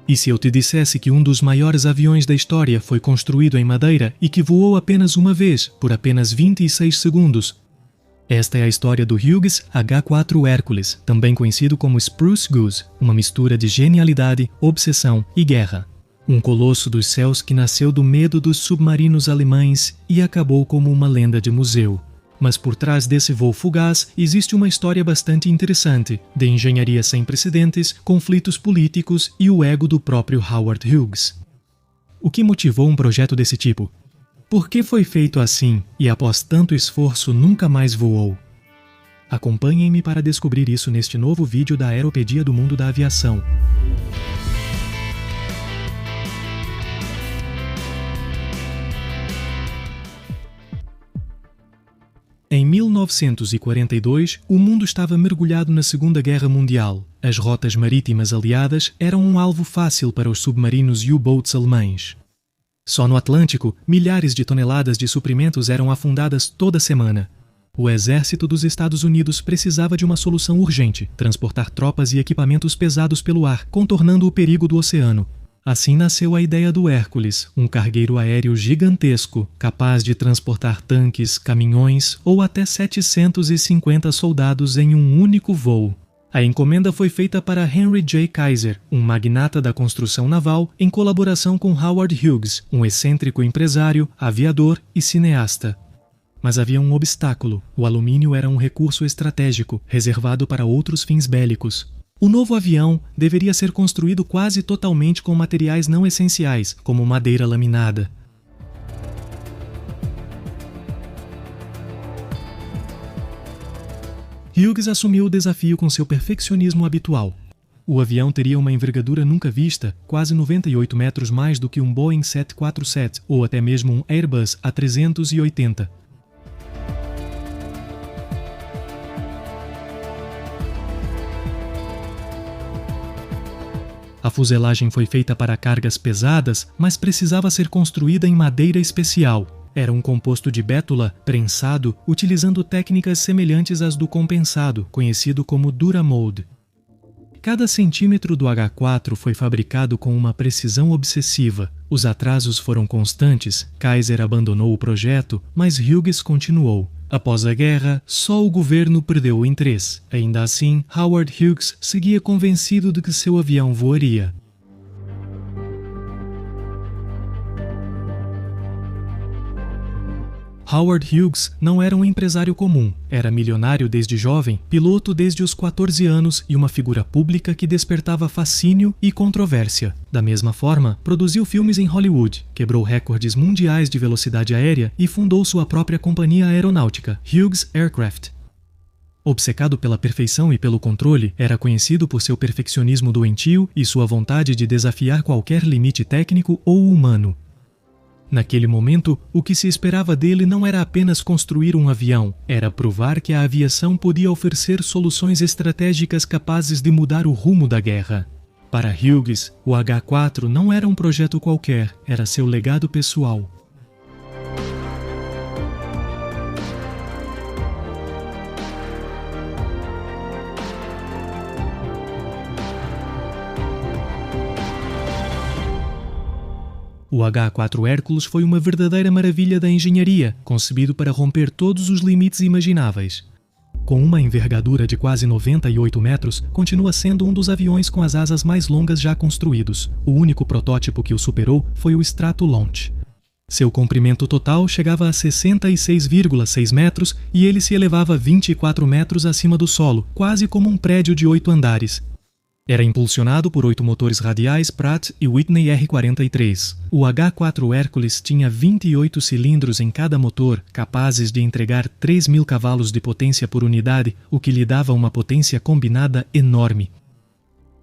E se eu te dissesse que um dos maiores aviões da história foi construído em madeira e que voou apenas uma vez, por apenas 26 segundos? Esta é a história do Hughes H-4 Hercules, também conhecido como Spruce Goose, uma mistura de genialidade, obsessão e guerra. Um colosso dos céus que nasceu do medo dos submarinos alemães e acabou como uma lenda de museu. Mas por trás desse voo fugaz existe uma história bastante interessante, de engenharia sem precedentes, conflitos políticos e o ego do próprio Howard Hughes. O que motivou um projeto desse tipo? Por que foi feito assim e após tanto esforço nunca mais voou? Acompanhem-me para descobrir isso neste novo vídeo da Aeropedia do Mundo da Aviação. Em 1942, o mundo estava mergulhado na Segunda Guerra Mundial. As rotas marítimas aliadas eram um alvo fácil para os submarinos U-boats alemães. Só no Atlântico, milhares de toneladas de suprimentos eram afundadas toda semana. O exército dos Estados Unidos precisava de uma solução urgente: transportar tropas e equipamentos pesados pelo ar, contornando o perigo do oceano. Assim nasceu a ideia do Hércules, um cargueiro aéreo gigantesco, capaz de transportar tanques, caminhões ou até 750 soldados em um único voo. A encomenda foi feita para Henry J. Kaiser, um magnata da construção naval, em colaboração com Howard Hughes, um excêntrico empresário, aviador e cineasta. Mas havia um obstáculo: o alumínio era um recurso estratégico, reservado para outros fins bélicos. O novo avião deveria ser construído quase totalmente com materiais não essenciais, como madeira laminada. Hughes assumiu o desafio com seu perfeccionismo habitual. O avião teria uma envergadura nunca vista, quase 98 metros mais do que um Boeing 747 ou até mesmo um Airbus A380. A fuselagem foi feita para cargas pesadas, mas precisava ser construída em madeira especial. Era um composto de bétula prensado utilizando técnicas semelhantes às do compensado, conhecido como Duramold. Cada centímetro do H-4 foi fabricado com uma precisão obsessiva. Os atrasos foram constantes, Kaiser abandonou o projeto, mas Hughes continuou. Após a guerra, só o governo perdeu o interesse. Ainda assim, Howard Hughes seguia convencido de que seu avião voaria. Howard Hughes não era um empresário comum. Era milionário desde jovem, piloto desde os 14 anos e uma figura pública que despertava fascínio e controvérsia. Da mesma forma, produziu filmes em Hollywood, quebrou recordes mundiais de velocidade aérea e fundou sua própria companhia aeronáutica, Hughes Aircraft. Obcecado pela perfeição e pelo controle, era conhecido por seu perfeccionismo doentio e sua vontade de desafiar qualquer limite técnico ou humano. Naquele momento, o que se esperava dele não era apenas construir um avião, era provar que a aviação podia oferecer soluções estratégicas capazes de mudar o rumo da guerra. Para Hughes, o H-4 não era um projeto qualquer, era seu legado pessoal. O H-4 Hércules foi uma verdadeira maravilha da engenharia, concebido para romper todos os limites imagináveis. Com uma envergadura de quase 98 metros, continua sendo um dos aviões com as asas mais longas já construídos. O único protótipo que o superou foi o Stratolaunch. Seu comprimento total chegava a 66,6 metros e ele se elevava 24 metros acima do solo, quase como um prédio de 8 andares. Era impulsionado por 8 motores radiais Pratt e Whitney R-43. O H-4 Hércules tinha 28 cilindros em cada motor, capazes de entregar 3.000 cavalos de potência por unidade, o que lhe dava uma potência combinada enorme.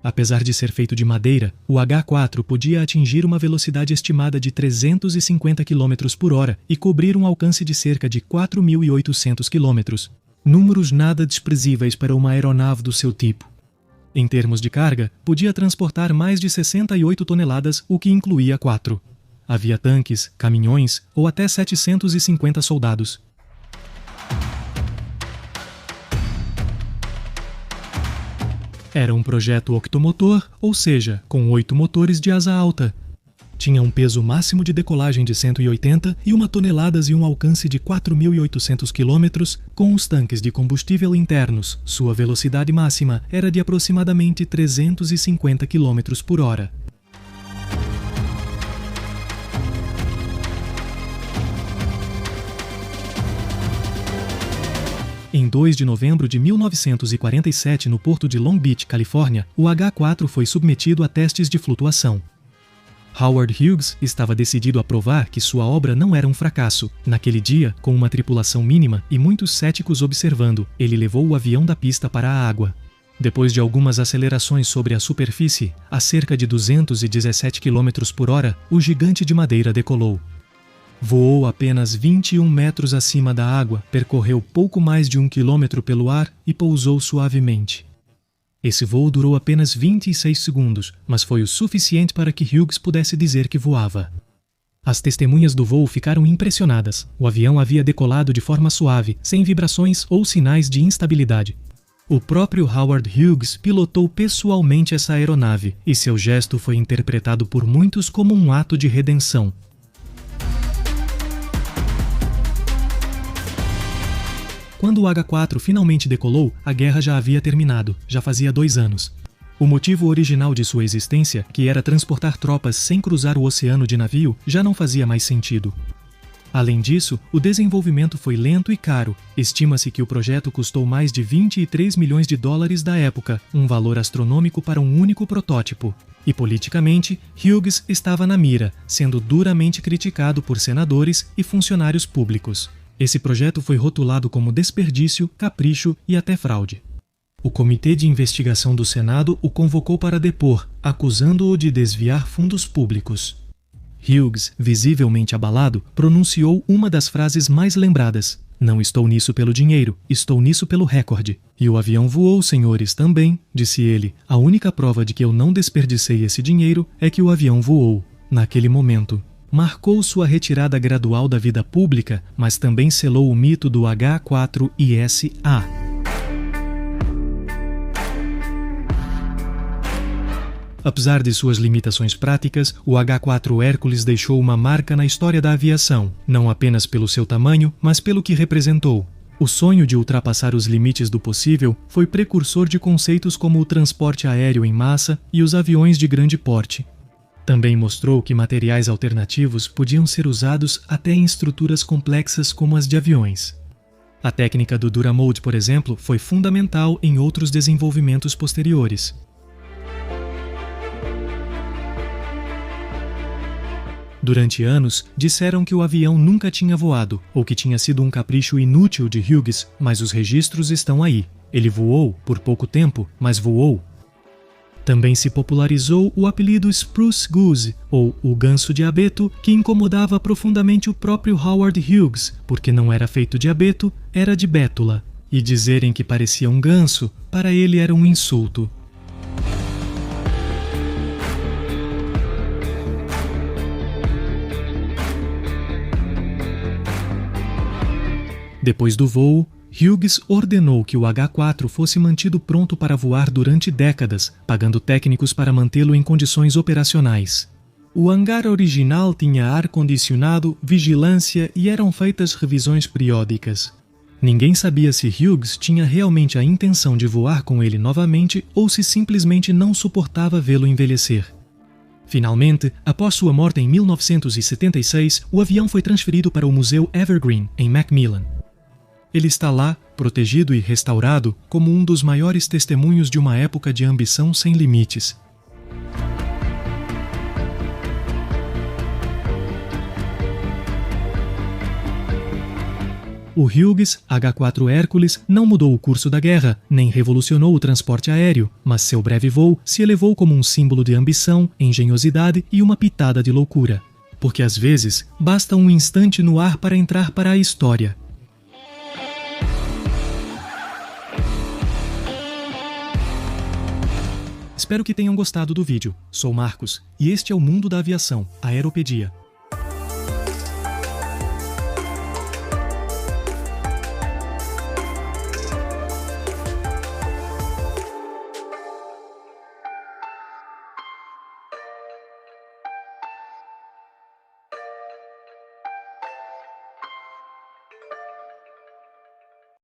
Apesar de ser feito de madeira, o H-4 podia atingir uma velocidade estimada de 350 km por hora e cobrir um alcance de cerca de 4.800 km. Números nada desprezíveis para uma aeronave do seu tipo. Em termos de carga, podia transportar mais de 68 toneladas, o que incluía 4. Havia tanques, caminhões ou até 750 soldados. Era um projeto octomotor, ou seja, com 8 motores de asa alta. Tinha um peso máximo de decolagem de 181 toneladas e um alcance de 4.800 km, com os tanques de combustível internos. Sua velocidade máxima era de aproximadamente 350 km por hora. Em 2 de novembro de 1947, no porto de Long Beach, Califórnia, o H-4 foi submetido a testes de flutuação. Howard Hughes estava decidido a provar que sua obra não era um fracasso. Naquele dia, com uma tripulação mínima e muitos céticos observando, ele levou o avião da pista para a água. Depois de algumas acelerações sobre a superfície, a cerca de 217 km por hora, o gigante de madeira decolou. Voou apenas 21 metros acima da água, percorreu pouco mais de 1 quilômetro pelo ar e pousou suavemente. Esse voo durou apenas 26 segundos, mas foi o suficiente para que Hughes pudesse dizer que voava. As testemunhas do voo ficaram impressionadas. O avião havia decolado de forma suave, sem vibrações ou sinais de instabilidade. O próprio Howard Hughes pilotou pessoalmente essa aeronave, e seu gesto foi interpretado por muitos como um ato de redenção. Quando o H-4 finalmente decolou, a guerra já havia terminado, já fazia 2 anos. O motivo original de sua existência, que era transportar tropas sem cruzar o oceano de navio, já não fazia mais sentido. Além disso, o desenvolvimento foi lento e caro. Estima-se que o projeto custou mais de 23 milhões de dólares da época, um valor astronômico para um único protótipo. E politicamente, Hughes estava na mira, sendo duramente criticado por senadores e funcionários públicos. Esse projeto foi rotulado como desperdício, capricho e até fraude. O Comitê de Investigação do Senado o convocou para depor, acusando-o de desviar fundos públicos. Hughes, visivelmente abalado, pronunciou uma das frases mais lembradas: "Não estou nisso pelo dinheiro, estou nisso pelo recorde." "E o avião voou, senhores, também", disse ele. "A única prova de que eu não desperdicei esse dinheiro é que o avião voou." Naquele momento, marcou sua retirada gradual da vida pública, mas também selou o mito do H-4ISA. Apesar de suas limitações práticas, o H-4 Hércules deixou uma marca na história da aviação, não apenas pelo seu tamanho, mas pelo que representou. O sonho de ultrapassar os limites do possível foi precursor de conceitos como o transporte aéreo em massa e os aviões de grande porte. Também mostrou que materiais alternativos podiam ser usados até em estruturas complexas como as de aviões. A técnica do Duramold, por exemplo, foi fundamental em outros desenvolvimentos posteriores. Durante anos, disseram que o avião nunca tinha voado, ou que tinha sido um capricho inútil de Hughes, mas os registros estão aí. Ele voou por pouco tempo, mas voou. Também se popularizou o apelido Spruce Goose, ou o ganso de abeto, que incomodava profundamente o próprio Howard Hughes, porque não era feito de abeto, era de bétula. E dizerem que parecia um ganso, para ele era um insulto. Depois do voo, Hughes ordenou que o H-4 fosse mantido pronto para voar durante décadas, pagando técnicos para mantê-lo em condições operacionais. O hangar original tinha ar-condicionado, vigilância e eram feitas revisões periódicas. Ninguém sabia se Hughes tinha realmente a intenção de voar com ele novamente ou se simplesmente não suportava vê-lo envelhecer. Finalmente, após sua morte em 1976, o avião foi transferido para o Museu Evergreen, em Macmillan. Ele está lá, protegido e restaurado, como um dos maiores testemunhos de uma época de ambição sem limites. O Hughes H-4 Hércules não mudou o curso da guerra, nem revolucionou o transporte aéreo, mas seu breve voo se elevou como um símbolo de ambição, engenhosidade e uma pitada de loucura. Porque às vezes, basta um instante no ar para entrar para a história. Espero que tenham gostado do vídeo. Sou Marcos, e este é o Mundo da Aviação, Aeropedia.